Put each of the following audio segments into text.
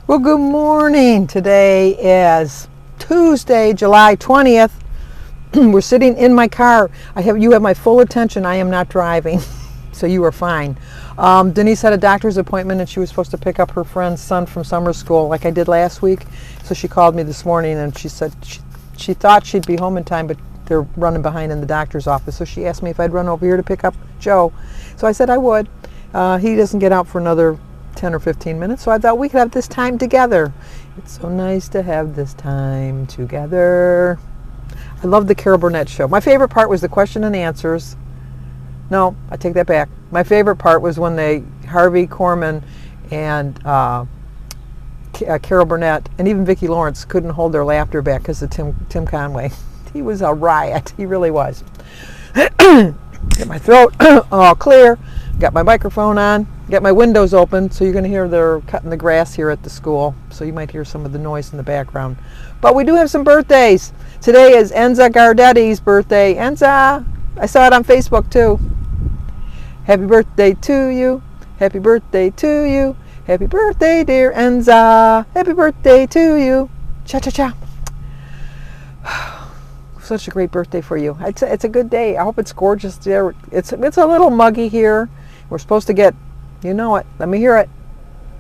Well, good morning. Today is Tuesday, July 20th. We're sitting in my car. You have my full attention. I am not driving, so you are fine. Denise had a doctor's appointment and she was supposed to pick up her friend's son from summer school like I did last week. So she called me this morning and she said she thought she'd be home in time, but they're running behind in the doctor's office. So she asked me if I'd run over here to pick up Joe. So I said I would. He doesn't get out for another 10 or 15 minutes, so I thought we could have this time together. It's so nice to have this time together. I love the Carol Burnett show. My favorite part was the question and answers. No, I take that back. My favorite part was when Harvey Korman and Carol Burnett and even Vicki Lawrence couldn't hold their laughter back because of Tim Conway. He was a riot. He really was. Get my throat all clear. Got my microphone on. Got my windows open, so you're going to hear they're cutting the grass here at the school, so you might hear some of the noise in the background. But we do have some birthdays. Today is Enza Gardetti's birthday. Enza! I saw it on Facebook too. Happy birthday to you. Happy birthday to you. Happy birthday, dear Enza. Happy birthday to you. Cha-cha-cha. Such a great birthday for you. It's a good day. I hope it's gorgeous there. It's a little muggy here. We're supposed to get, you know it, let me hear it,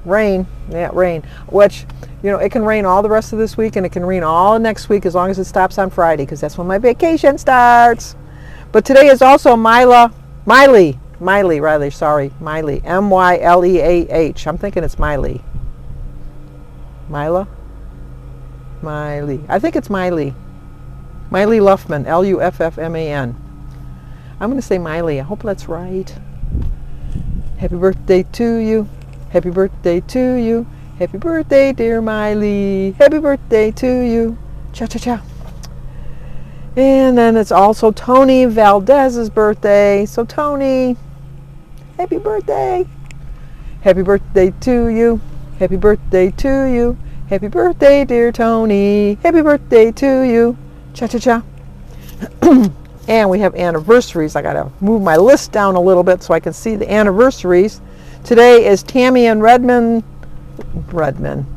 rain. Yeah, rain. Which, it can rain all the rest of this week and it can rain all next week as long as it stops on Friday, because that's when my vacation starts. But today is also Miley, M-Y-L-E-A-H. I'm thinking it's Miley. Miley? I think it's Miley. Miley Luffman, Luffman. I'm going to say Miley. I hope that's right. Happy birthday to you. Happy birthday to you. Happy birthday, dear Miley. Happy birthday to you. Cha-cha-cha. And then it's also Tony Valdez's birthday. So Tony, happy birthday. Happy birthday to you. Happy birthday to you. Happy birthday, dear Tony. Happy birthday to you. Cha-cha-cha. And we have anniversaries. I got to move my list down a little bit so I can see the anniversaries. Today is Tammy and Redmond.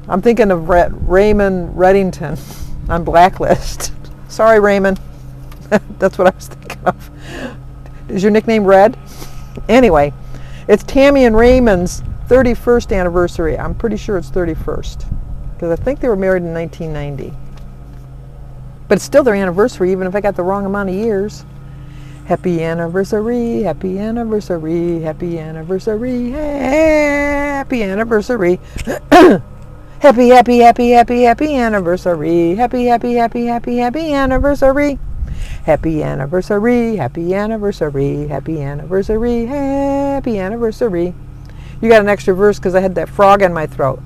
I'm thinking of Raymond Reddington on Blacklist. Sorry, Raymond. That's what I was thinking of. Is your nickname Red? Anyway, it's Tammy and Raymond's 31st anniversary. I'm pretty sure it's 31st because I think they were married in 1990. But it's still their anniversary, even if I got the wrong amount of years. Happy anniversary, happy anniversary, happy anniversary, happy anniversary. Happy, happy, happy, happy, happy anniversary. Happy, happy, happy, happy, happy anniversary. Happy anniversary, happy anniversary, happy anniversary, happy anniversary. You got an extra verse because I had that frog in my throat.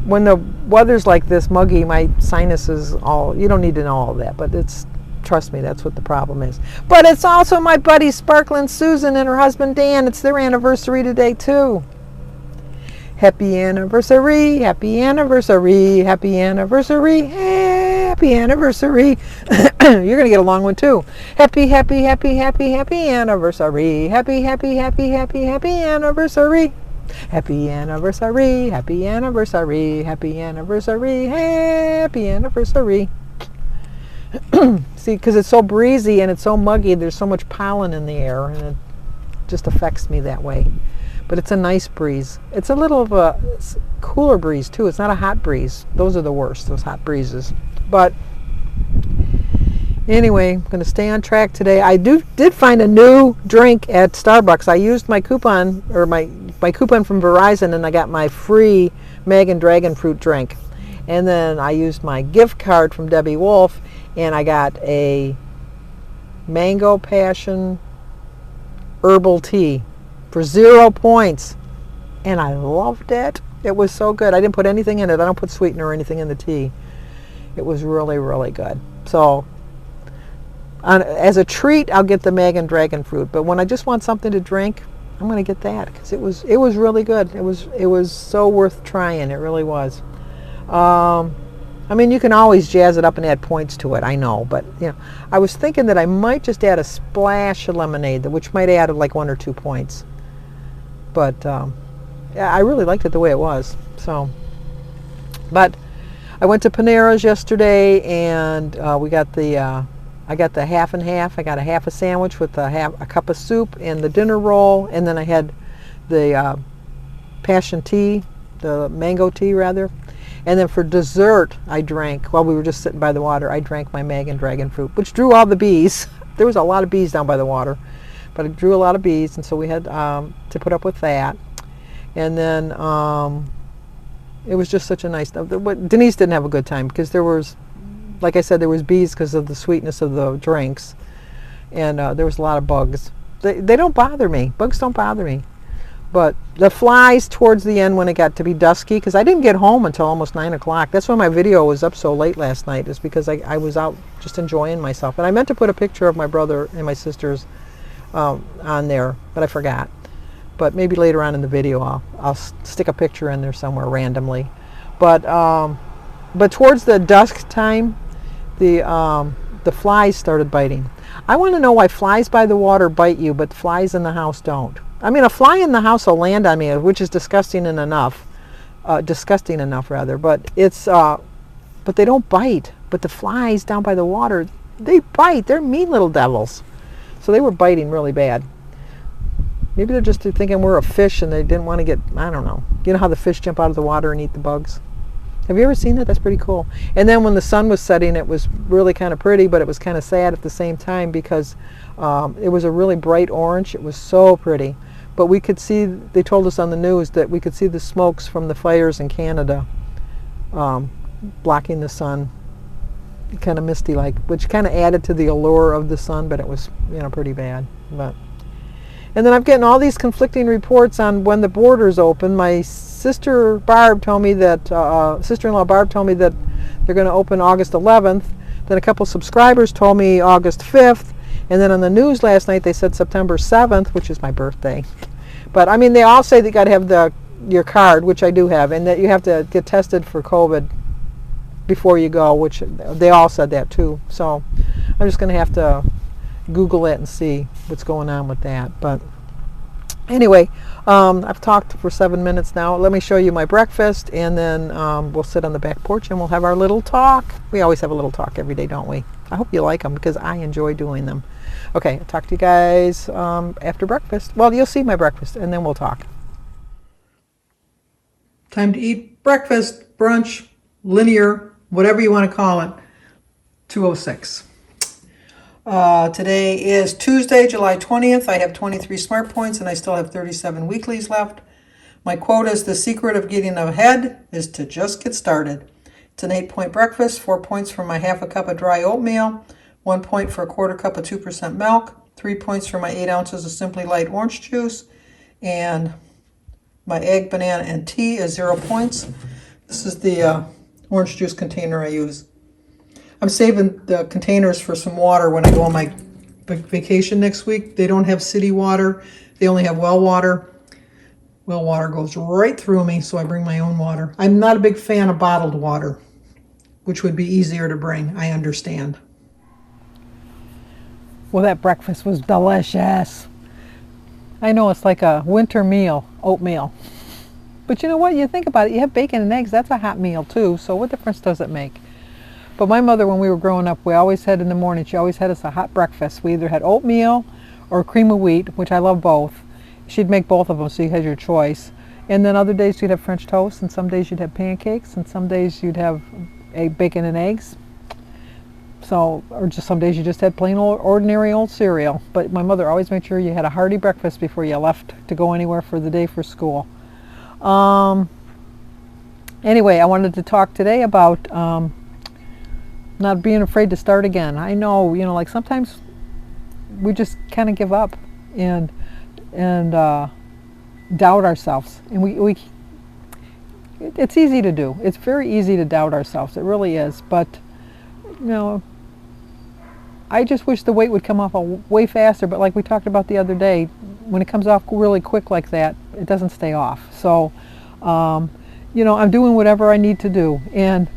When the weather's like this, muggy, my sinuses you don't need to know all that, but trust me, that's what the problem is. But it's also my buddy Sparklin' Susan and her husband Dan. It's their anniversary today too. Happy anniversary, happy anniversary, happy anniversary, happy anniversary. You're going to get a long one too. Happy, happy, happy, happy, happy anniversary. Happy, happy, happy, happy, happy anniversary. Happy anniversary, happy anniversary, happy anniversary, happy anniversary. See, because it's so breezy and it's so muggy, there's so much pollen in the air and it just affects me that way. But it's a nice breeze. It's a little of a cooler breeze too. It's not a hot breeze. Those are the worst, those hot breezes. But anyway, I'm going to stay on track today. I did find a new drink at Starbucks. I used my coupon, or my coupon from Verizon, and I got my free Megan Dragon Fruit drink. And then I used my gift card from Debbie Wolf, and I got a Mango Passion Herbal Tea for 0 points. And I loved it. It was so good. I didn't put anything in it. I don't put sweetener or anything in the tea. It was really, really good. So as a treat, I'll get the Megan Dragon Fruit. But when I just want something to drink, I'm going to get that because it was really good. It was so worth trying. It really was. I mean, you can always jazz it up and add points to it, I know, but I was thinking that I might just add a splash of lemonade, which might add like 1 or 2 points. But yeah, I really liked it the way it was. So But I went to Panera's yesterday, and we got I got the half and half. I got a half a sandwich with a cup of soup and the dinner roll, and then I had the passion tea, the mango tea rather. And then for dessert, I drank, while we were just sitting by the water, I drank my Magan dragon fruit, which drew all the bees. There was a lot of bees down by the water, but it drew a lot of bees, and so we had to put up with that. And then it was just such a nice, Denise didn't have a good time because there was, like I said, there was bees because of the sweetness of the drinks, and there was a lot of bugs. They don't bother me. Bugs don't bother me. But the flies towards the end when it got to be dusky, because I didn't get home until almost 9 o'clock. That's why my video was up so late last night, is because I was out just enjoying myself. And I meant to put a picture of my brother and my sisters on there, but I forgot. But maybe later on in the video I'll stick a picture in there somewhere randomly. But towards the dusk time, the flies started biting. I want to know why flies by the water bite you, but flies in the house don't. I mean, a fly in the house will land on me, which is disgusting enough, but it's but they don't bite. But the flies down by the water, they bite. They're mean little devils. So they were biting really bad. Maybe they're just thinking we're a fish and they didn't want to get, I don't know. You know how the fish jump out of the water and eat the bugs? Have you ever seen that? That's pretty cool. And then when the sun was setting, it was really kind of pretty, but it was kind of sad at the same time because it was a really bright orange. It was so pretty. But we could see, they told us on the news that we could see the smokes from the fires in Canada blocking the sun. Kind of misty like, which kind of added to the allure of the sun, but it was, pretty bad. And then I'm getting all these conflicting reports on when the borders open. My sister-in-law Barb told me that they're going to open August 11th. Then a couple subscribers told me August 5th. And then on the news last night they said September 7th, which is my birthday. But I mean, they all say that you got to have your card, which I do have, and that you have to get tested for COVID before you go, which they all said that too. So I'm just going to have to Google it and see what's going on with that. But anyway, I've talked for 7 minutes now. Let me show you my breakfast, and then we'll sit on the back porch and we'll have our little talk. We always have a little talk every day, don't we? I hope you like them because I enjoy doing them. Okay, I'll talk to you guys after breakfast. Well, you'll see my breakfast and then we'll talk. Time to eat breakfast, brunch, linear, whatever you want to call it. 2:06. Today is Tuesday, July 20th. I have 23 smart points and I still have 37 weeklies left. My quote is, the secret of getting ahead is to just get started. It's an 8-point breakfast, 4 points for my half a cup of dry oatmeal, 1 point for a quarter cup of 2% milk, 3 points for my 8 ounces of Simply Light orange juice, and my egg, banana, and tea is 0 points. This is the orange juice container I use. I'm saving the containers for some water when I go on my vacation next week. They don't have city water. They only have well water. Well water goes right through me, so I bring my own water. I'm not a big fan of bottled water, which would be easier to bring. I understand. Well, that breakfast was delicious. I know it's like a winter meal, oatmeal. But you know what? You think about it. You have bacon and eggs. That's a hot meal too. So what difference does it make? But my mother, when we were growing up, we always had in the morning, she always had us a hot breakfast. We either had oatmeal or cream of wheat, which I love both. She'd make both of them, so you had your choice. And then other days you'd have French toast, and some days you'd have pancakes, and some days you'd have bacon and eggs. So, or just some days you just had plain old, ordinary old cereal. But my mother always made sure you had a hearty breakfast before you left to go anywhere for the day for school. Anyway, I wanted to talk today about not being afraid to start again. I know, like sometimes we just kind of give up and doubt ourselves. And it's easy to do. It's very easy to doubt ourselves. It really is. But, I just wish the weight would come off way faster. But like we talked about the other day, when it comes off really quick like that, it doesn't stay off. So, I'm doing whatever I need to do. And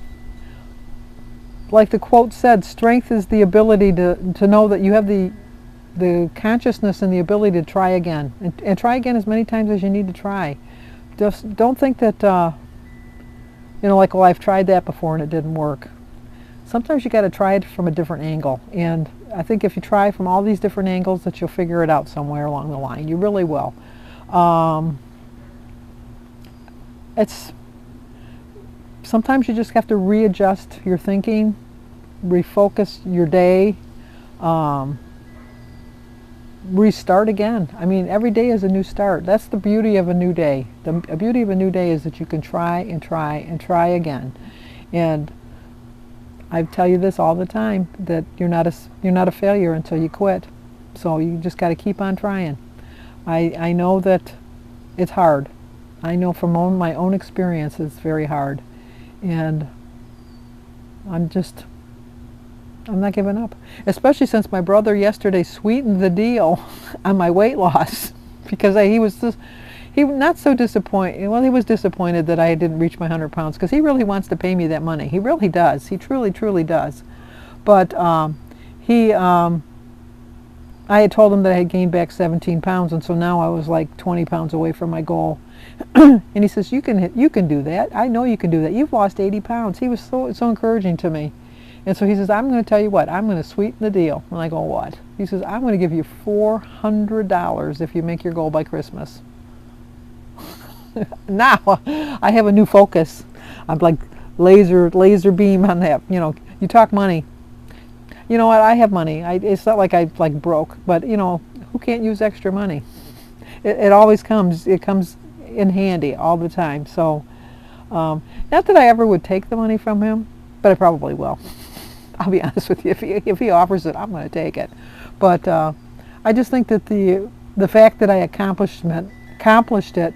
like the quote said, strength is the ability to know that you have the consciousness and the ability to try again. And try again as many times as you need to try. Just don't think that You know, like, well, I've tried that before and it didn't work. Sometimes you got to try it from a different angle, and I think if you try from all these different angles that you'll figure it out somewhere along the line. You really will. It's sometimes you just have to readjust your thinking, refocus your day, restart again. I mean, every day is a new start. That's the beauty of a new day. The beauty of a new day is that you can try and try and try again. And I tell you this all the time, that you're not a failure until you quit. So you just got to keep on trying. I know that it's hard. I know from my own experience it's very hard. And I'm not giving up. Especially since my brother yesterday sweetened the deal on my weight loss, because he was not so disappointed. Well, he was disappointed that I didn't reach my 100 pounds, because he really wants to pay me that money. He really does. He truly, truly does. But I had told him that I had gained back 17 pounds, and so now I was like 20 pounds away from my goal. And he says, you can do that. I know you can do that. You've lost 80 pounds. He was so encouraging to me. And so he says, I'm going to tell you what, I'm going to sweeten the deal. And I go, what? He says, I'm going to give you $400 if you make your goal by Christmas. Now I have a new focus. I'm like laser beam on that. You know, you talk money. You know what? I have money. It's not like I like broke, but you know, who can't use extra money? It always comes. It comes in handy all the time. So, not that I ever would take the money from him, but I probably will. I'll be honest with you. If he offers it, I'm going to take it. But I just think that the fact that I accomplished it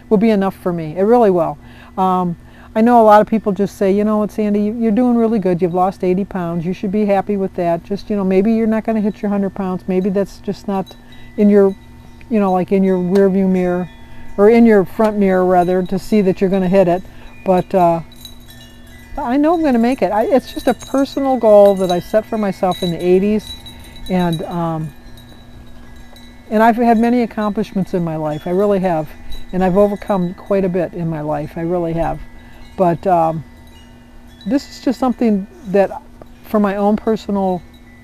will be enough for me. It really will. I know a lot of people just say, you know what, Sandy, you're doing really good. You've lost 80 pounds. You should be happy with that. Just, you know, maybe you're not going to hit your 100 pounds. Maybe that's just not in your, you know, like in your rear view mirror, or in your front mirror rather, to see that you're going to hit it. But I know I'm going to make it. It's just a personal goal that I set for myself in the 80s. And I've had many accomplishments in my life. I really have. And I've overcome quite a bit in my life. I really have. But this is just something that, for my own personal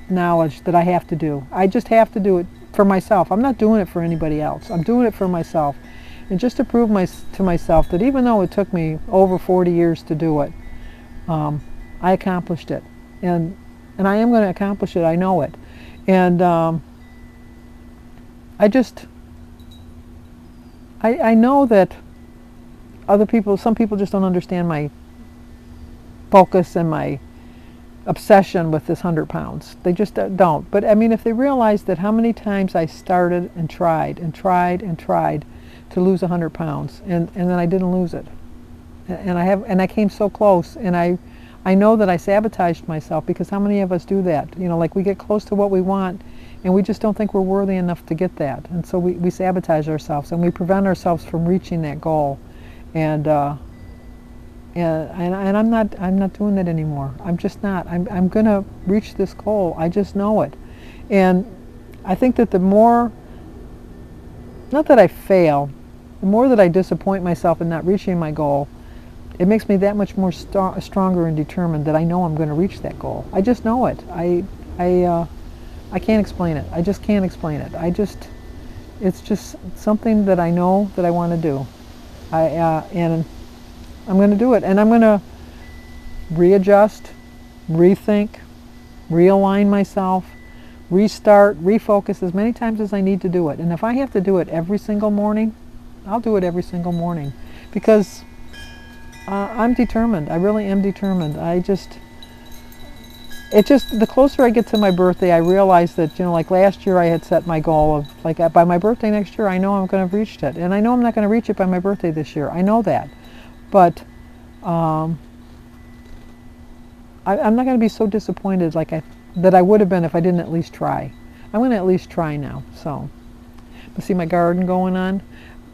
knowledge, that I have to do. I just have to do it for myself. I'm not doing it for anybody else. I'm doing it for myself. And just to prove to myself that even though it took me over 40 years to do it, I accomplished it. And I am going to accomplish it. I know it. And I know that some people just don't understand my focus and my obsession with this 100 pounds. They just don't. But I mean, if they realize that how many times I started and tried and tried and tried to lose 100 pounds, and then I didn't lose it. And I came so close, and I know that I sabotaged myself, because how many of us do that? You know, like, we get close to what we want, and we just don't think we're worthy enough to get that, and so we sabotage ourselves, and we prevent ourselves from reaching that goal. And I'm not doing that anymore. I'm just not. I'm gonna reach this goal. I just know it. And I think that the more, not that I fail, the more that I disappoint myself in not reaching my goal, it makes me that much more stronger and determined that I know I'm going to reach that goal. I just know it. I can't explain it. I just can't explain it. It's just something that I know that I want to do. And I'm going to do it. And I'm going to readjust, rethink, realign myself, restart, refocus as many times as I need to do it. And if I have to do it every single morning, I'll do it every single morning, because I'm determined. I really am determined. The closer I get to my birthday, I realize that, you know, like last year I had set my goal of, like, by my birthday next year, I know I'm going to have reached it. And I know I'm not going to reach it by my birthday this year. I know that. But I'm not going to be so disappointed that I would have been if I didn't at least try. I'm going to at least try now. So, see my garden going on?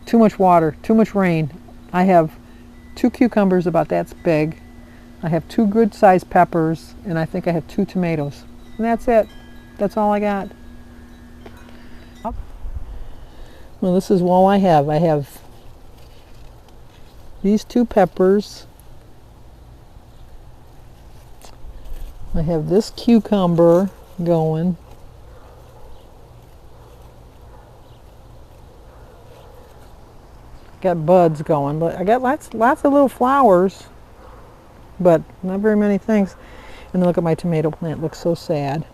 Too much water, too much rain. I have 2 cucumbers about that big. I have 2 good-sized peppers, and I think I have 2 tomatoes. And that's it. That's all I got. Well, this is all I have. I have these 2 peppers, I have this cucumber going. Got buds going. I got lots of little flowers, but not very many things. And then look at my tomato plant. It looks so sad.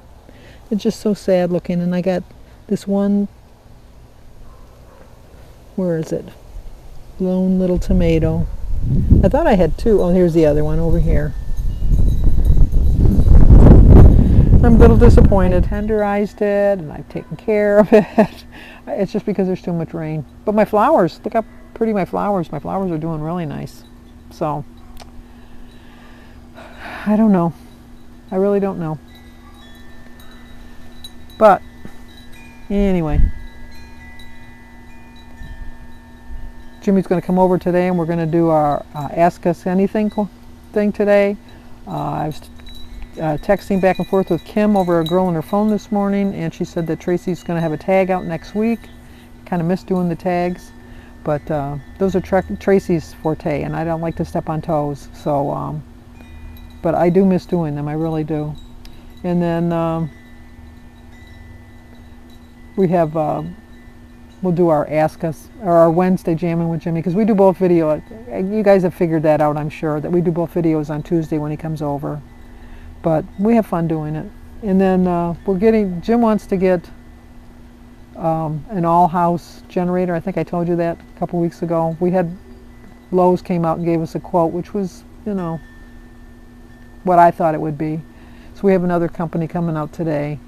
It's just so sad looking. And I got this one, where is it? Lone little tomato. I thought I had two. Oh, here's the other one over here. I'm a little disappointed. I tenderized it and I've taken care of it. It's just because there's too much rain. But my flowers, look how pretty my flowers are doing really nice. So, I don't know. I really don't know. But, anyway. Jimmy's going to come over today and we're going to do our Ask Us Anything thing today. I was texting back and forth with Kim over a girl on her phone this morning, and she said that Tracy's going to have a tag out next week. Kind of miss doing the tags, but those are Tracy's forte, and I don't like to step on toes. So, but I do miss doing them. I really do. And then we have we'll do our Ask Us or our Wednesday Jamming with Jimmy, because we do both video. You guys have figured that out, I'm sure, that we do both videos on Tuesday when he comes over. But we have fun doing it. And then Jim wants to get an all-house generator. I think I told you that a couple weeks ago. We had Lowe's came out and gave us a quote, which was, you know, what I thought it would be. So we have another company coming out today.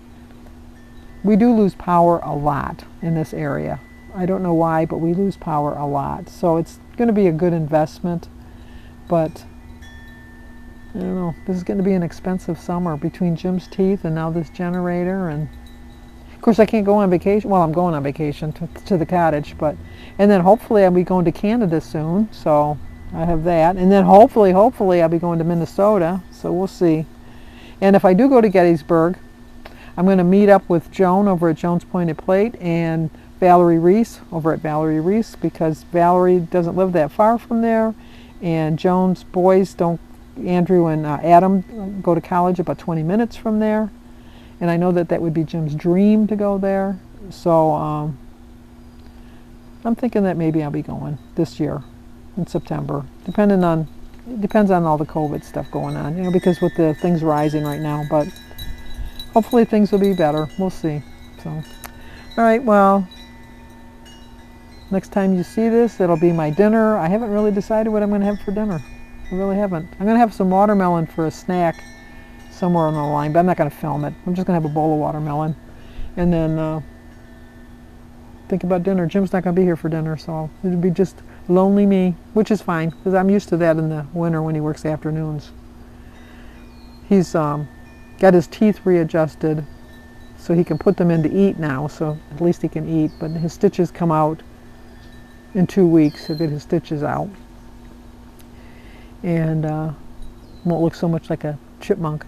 We do lose power a lot in this area. I don't know why, but we lose power a lot. So it's going to be a good investment, but I don't know. This is going to be an expensive summer between Jim's teeth and now this generator. And of course I can't go on vacation. Well, I'm going on vacation to the cottage, and then hopefully I'll be going to Canada soon. So I have that. And then hopefully I'll be going to Minnesota. So we'll see. And if I do go to Gettysburg, I'm going to meet up with Joan over at Joan's Pointed Plate and Valerie Reese over at Valerie Reese, because Valerie doesn't live that far from there, and Joan's boys Andrew and Adam go to college about 20 minutes from there, and I know that would be Jim's dream to go there. So I'm thinking that maybe I'll be going this year in September, depends on all the COVID stuff going on, you know, because with the things rising right now. But hopefully things will be better. We'll see. So, all right, well, next time you see this, it'll be my dinner. I haven't really decided what I'm going to have for dinner. I really haven't. I'm going to have some watermelon for a snack somewhere on the line, but I'm not going to film it. I'm just going to have a bowl of watermelon. And then think about dinner. Jim's not going to be here for dinner, so it'll be just lonely me, which is fine, because I'm used to that in the winter when he works afternoons. He's got his teeth readjusted so he can put them in to eat now, so at least he can eat. But his stitches come out in 2 weeks. He'll get his stitches out. And won't look so much like a chipmunk,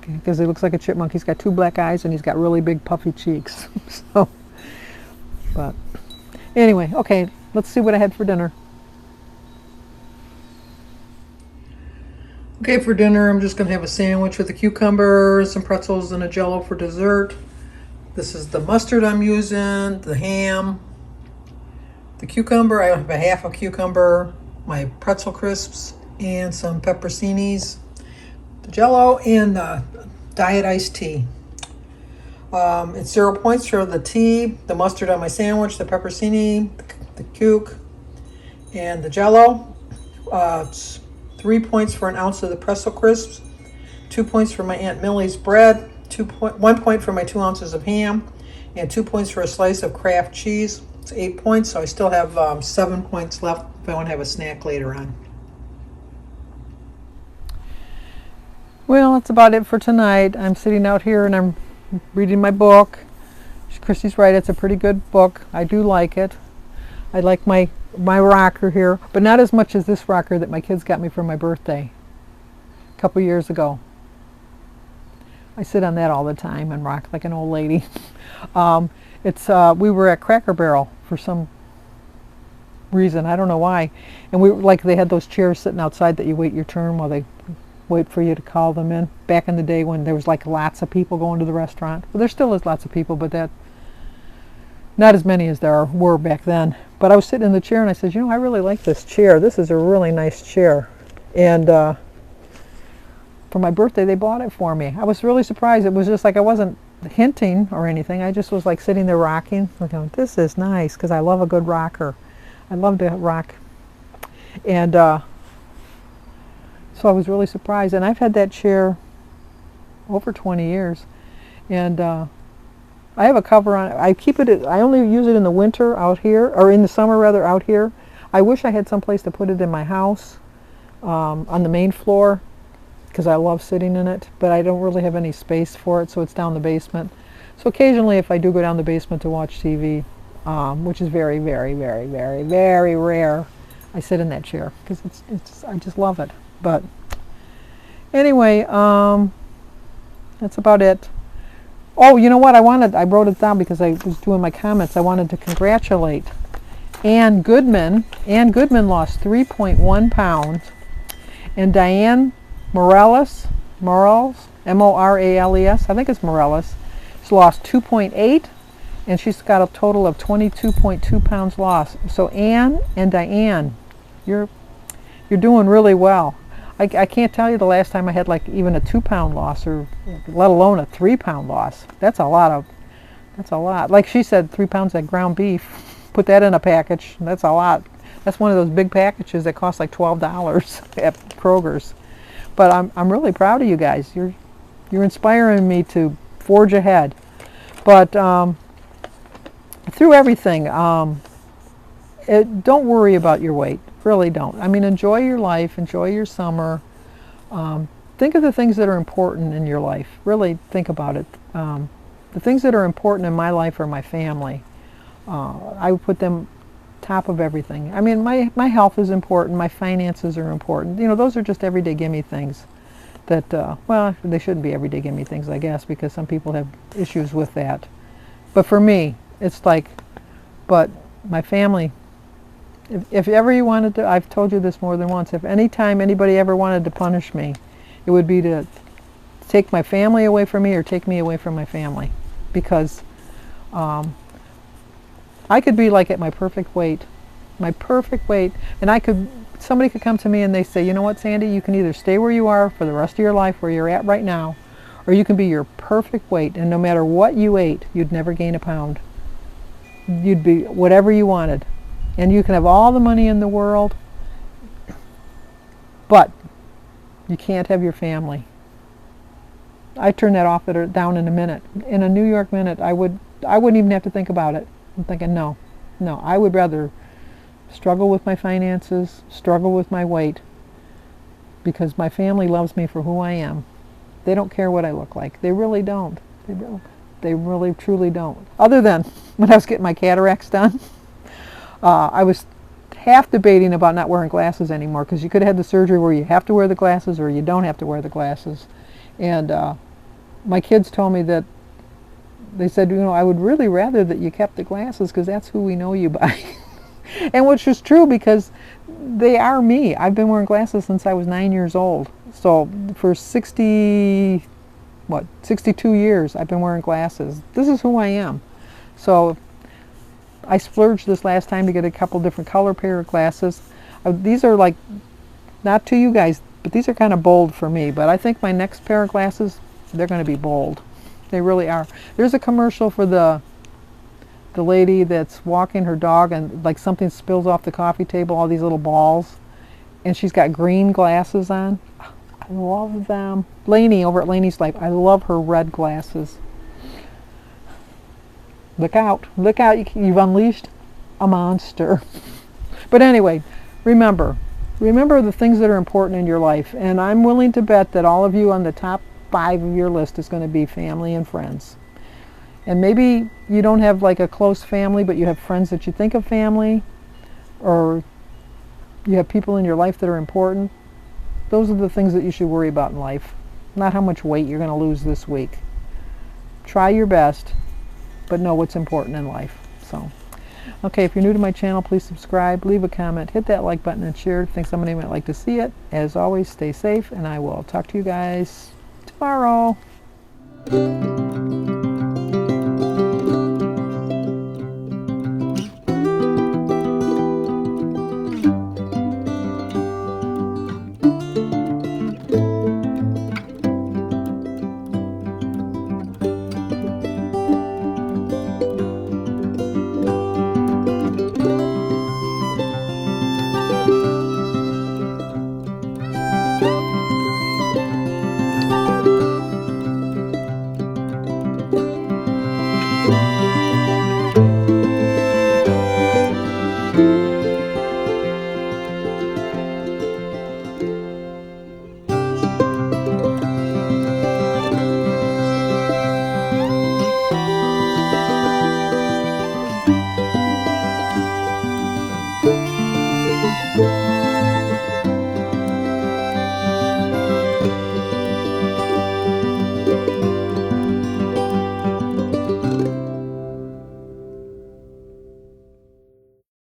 because he looks like a chipmunk. He's got 2 black eyes and he's got really big puffy cheeks. So, but anyway, okay, let's see what I had for dinner. Okay, for dinner I'm just going to have a sandwich with a cucumber, some pretzels, and a Jell-O for dessert. This is the mustard I'm using, the ham, the cucumber. I have a half a cucumber, my pretzel crisps, and some pepperoncinis, the Jell-O, and the diet iced tea. It's 0 points for the tea, the mustard on my sandwich, the pepperoncini, the cuke, and the Jell-O. It's 3 points for an ounce of the pretzel crisps, 2 points for my Aunt Millie's bread, 1 point for my 2 ounces of ham, and 2 points for a slice of Kraft cheese. It's 8 points, so I still have 7 points left if I want to have a snack later on. Well, that's about it for tonight. I'm sitting out here and I'm reading my book. Christy's right, it's a pretty good book. I do like it. I like my rocker here, but not as much as this rocker that my kids got me for my birthday a couple years ago. I sit on that all the time and rock like an old lady. We were at Cracker Barrel for some reason, I don't know why, and they had those chairs sitting outside that you wait your turn while they wait for you to call them in. Back in the day when there was like lots of people going to the restaurant. Well, there still is lots of people, but not as many as there were back then. But I was sitting in the chair and I said, I really like this chair. This is a really nice chair. And for my birthday, they bought it for me. I was really surprised. It was just like I wasn't hinting or anything. I just was like sitting there rocking. I'm going, this is nice, because I love a good rocker. I love to rock. And so I was really surprised. And I've had that chair over 20 years. And I have a cover on it. I keep it. I only use it in the winter out here, or in the summer rather, out here. I wish I had some place to put it in my house, on the main floor, because I love sitting in it, but I don't really have any space for it, so it's down the basement. So occasionally, if I do go down the basement to watch TV, which is very, very, very, very, very rare, I sit in that chair because I just love it. But anyway, that's about it. Oh, you know what? I wrote it down because I was doing my comments. I wanted to congratulate Ann Goodman. Ann Goodman lost 3.1 pounds, and Diane Morales, M-O-R-A-L-E-S, I think it's Morales, she's lost 2.8, and she's got a total of 22.2 pounds lost. So Ann and Diane, you're doing really well. I can't tell you the last time I had like even a 2-pound loss, or let alone a 3-pound loss. That's a lot. Like she said, 3 pounds of ground beef. Put that in a package. That's a lot. That's one of those big packages that cost like $12 at Kroger's. But I'm really proud of you guys. You're inspiring me to forge ahead. But through everything, don't worry about your weight. Really don't. I mean, enjoy your life. Enjoy your summer. Think of the things that are important in your life. Really think about it. The things that are important in my life are my family. I would put them top of everything. I mean, my health is important. My finances are important. Those are just everyday gimme things that, well, they shouldn't be everyday gimme things, I guess, because some people have issues with that. But for me, it's like, but my family, if ever you wanted to, I've told you this more than once, if any time anybody ever wanted to punish me, it would be to take my family away from me or take me away from my family. Because I could be like at my perfect weight, and somebody could come to me and they say, you know what, Sandy, you can either stay where you are for the rest of your life, where you're at right now, or you can be your perfect weight, and no matter what you ate, you'd never gain a pound. You'd be whatever you wanted. And you can have all the money in the world, but you can't have your family. I turn that off down in a minute. In a New York minute, I wouldn't even have to think about it. I'm thinking, no, I would rather struggle with my finances, struggle with my weight, because my family loves me for who I am. They don't care what I look like. They really don't. They really, truly don't. Other than when I was getting my cataracts done, I was half debating about not wearing glasses anymore, because you could have had the surgery where you have to wear the glasses or you don't have to wear the glasses. And my kids told me that, they said, I would really rather that you kept the glasses, because that's who we know you by. And which is true, because they are me. I've been wearing glasses since I was 9 years old. So for 62 years I've been wearing glasses. This is who I am. So I splurged this last time to get a couple different color pair of glasses. These are like, not to you guys, but these are kind of bold for me. But I think my next pair of glasses, they're going to be bold. They really are. There's a commercial for the lady that's walking her dog, and like something spills off the coffee table, all these little balls, and she's got green glasses on. I love them. Lainey over at Lainey's Life, I love her red glasses. Look out, you've unleashed a monster. But anyway, remember the things that are important in your life, and I'm willing to bet that all of you on the top 5 of your list is going to be family and friends. And maybe you don't have like a close family, but you have friends that you think of family, or you have people in your life that are important. Those are the things that you should worry about in life, not how much weight you're going to lose this week. Try your best, but know what's important in life. So Okay, if you're new to my channel, please subscribe, leave a comment, hit that like button, and share. I think somebody might like to see it. As always, stay safe, and I will talk to you guys tomorrow.